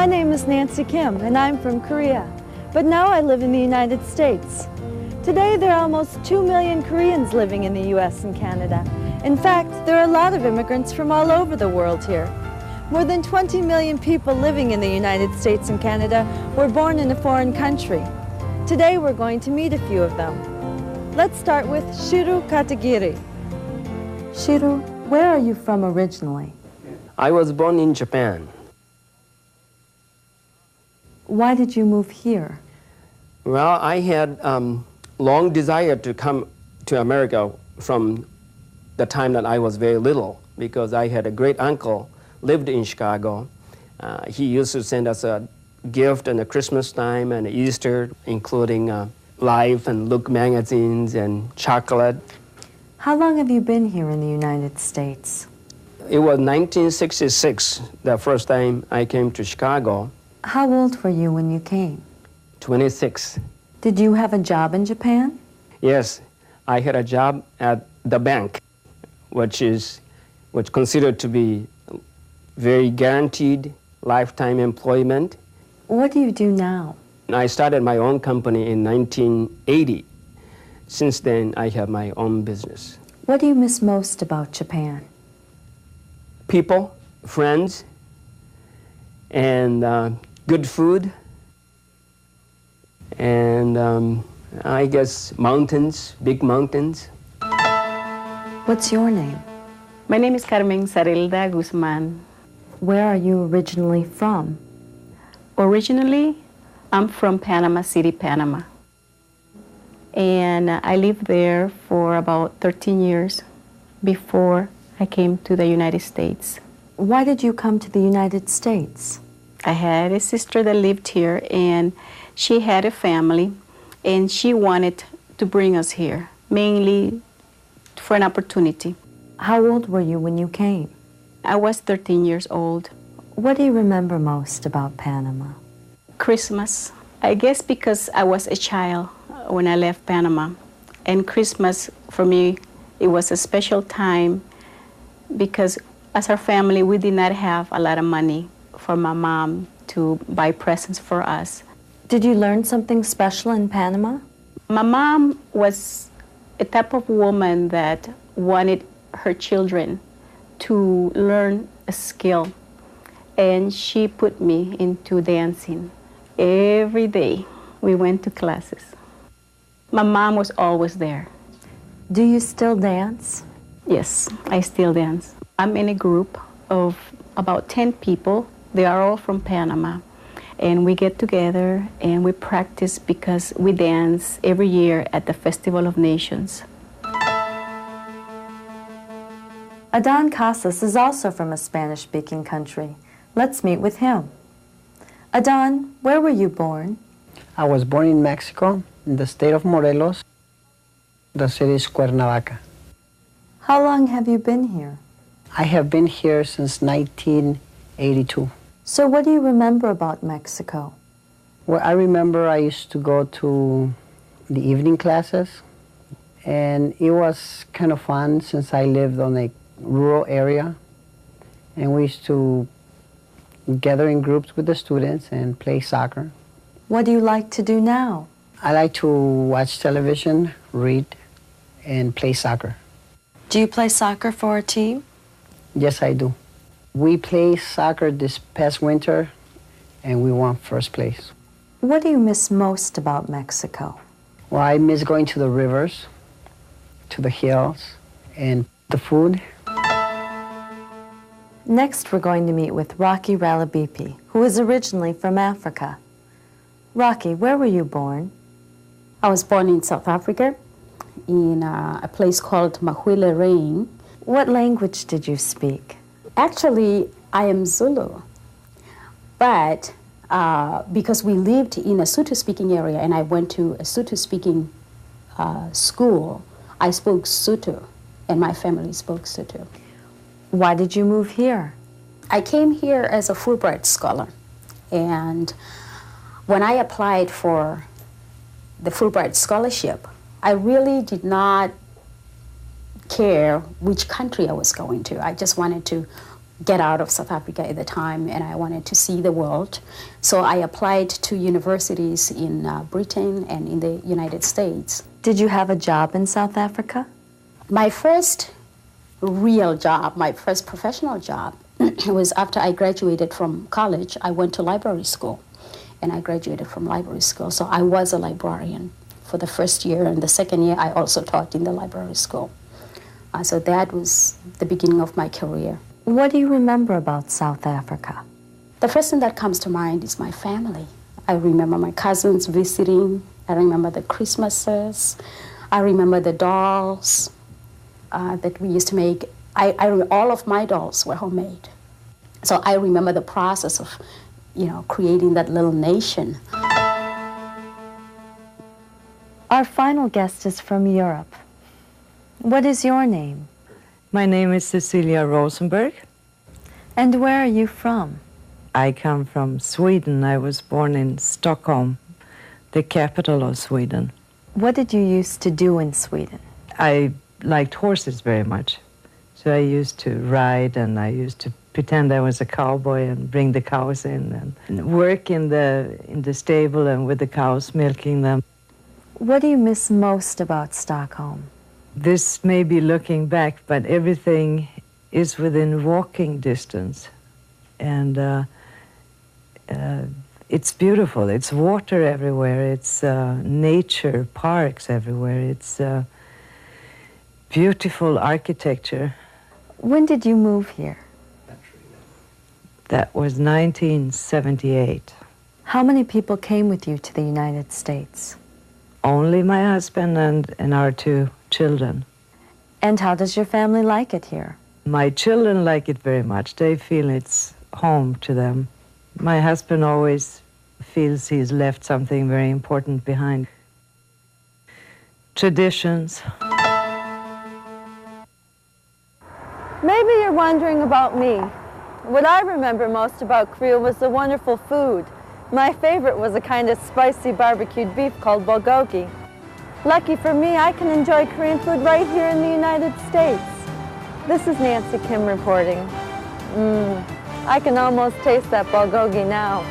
My name is Nancy Kim, and I'm from Korea. But now I live in the United States. Today, there are almost 2 million Koreans living in the US and Canada. In fact, there are a lot of immigrants from all over the world here. More than 20 million people living in the United States and Canada were born in a foreign country. Today, we're going to meet a few of them. Let's start with Shiru Katagiri. Shiru, where are you from originally? I was born in Japan. Why did you move here? Well, I had long desire to come to America from the time that I was very little, because I had a great uncle lived in Chicago. He used to send us a gift in the Christmas time and Easter, including Life and Look magazines and chocolate. How long have you been here in the United States? It was 1966, the first time I came to Chicago. How old were you when you came? 26. Did you have a job in Japan? Yes, I had a job at the bank, which considered to be very guaranteed lifetime employment. What do you do now? I started my own company in 1980. Since then, I have my own business. What do you miss most about Japan? People, friends, and good food, and I guess mountains, big mountains. What's your name? My name is Carmen Sarilda Guzman. Where are you originally from? Originally, I'm from Panama City, Panama. And I lived there for about 13 years before I came to the United States. Why did you come to the United States? I had a sister that lived here, and she had a family, and she wanted to bring us here, mainly for an opportunity. How old were you when you came? I was 13 years old. What do you remember most about Panama? Christmas. I guess because I was a child when I left Panama. And Christmas, for me, it was a special time because as our family, we did not have a lot of money for my mom to buy presents for us. Did you learn something special in Panama? My mom was a type of woman that wanted her children to learn a skill, and she put me into dancing. Every day we went to classes. My mom was always there. Do you still dance? Yes, I still dance. I'm in a group of about 10 people. They are all from Panama. And we get together and we practice because we dance every year at the Festival of Nations. Adan Casas is also from a Spanish-speaking country. Let's meet with him. Adan, where were you born? I was born in Mexico, in the state of Morelos. The city is Cuernavaca. How long have you been here? I have been here since 1982. So what do you remember about Mexico? Well, I remember I used to go to the evening classes, and it was kind of fun since I lived on a rural area, and we used to gather in groups with the students and play soccer. What do you like to do now? I like to watch television, read, and play soccer. Do you play soccer for a team? Yes, I do. We played soccer this past winter, and we won first place. What do you miss most about Mexico? Well, I miss going to the rivers, to the hills, and the food. Next, we're going to meet with Rocky Ralabipi, who is originally from Africa. Rocky, where were you born? I was born in South Africa, in a place called Mahwile Rain. What language did you speak? Actually, I am Zulu, but because we lived in a Sotho-speaking area and I went to a Sotho-speaking school, I spoke Sotho, and my family spoke Sotho. Why did you move here? I came here as a Fulbright scholar, and when I applied for the Fulbright scholarship, I really did not care which country I was going to. I just wanted to get out of South Africa at the time, and I wanted to see the world. So I applied to universities in Britain and in the United States. Did you have a job in South Africa? My first real job, my first professional job, was after I graduated from college. I went to library school, and I graduated from library school. So I was a librarian for the first year, and the second year I also taught in the library school. So that was the beginning of my career. What do you remember about South Africa? The first thing that comes to mind is my family. I remember my cousins visiting. I remember the Christmases. I remember the dolls that we used to make. All of my dolls were homemade. So I remember the process of, creating that little nation. Our final guest is from Europe. What is your name? My name is Cecilia Rosenberg. And where are you from? I come from Sweden. I was born in Stockholm, the capital of Sweden. What did you used to do in Sweden? I liked horses very much. So I used to ride, and I used to pretend I was a cowboy and bring the cows in and work in the stable and with the cows, milking them. What do you miss most about Stockholm? This may be looking back, but everything is within walking distance. And it's beautiful. It's water everywhere. It's nature, parks everywhere. It's beautiful architecture. When did you move here? That was 1978. How many people came with you to the United States? Only my husband and our 2 children. And how does your family like it here? My children like it very much. They feel it's home to them. My husband always feels he's left something very important behind. Traditions. Maybe you're wondering about me. What I remember most about Korea was the wonderful food. My favorite was a kind of spicy barbecued beef called bulgogi. Lucky for me, I can enjoy Korean food right here in the United States. This is Nancy Kim reporting. I can almost taste that bulgogi now.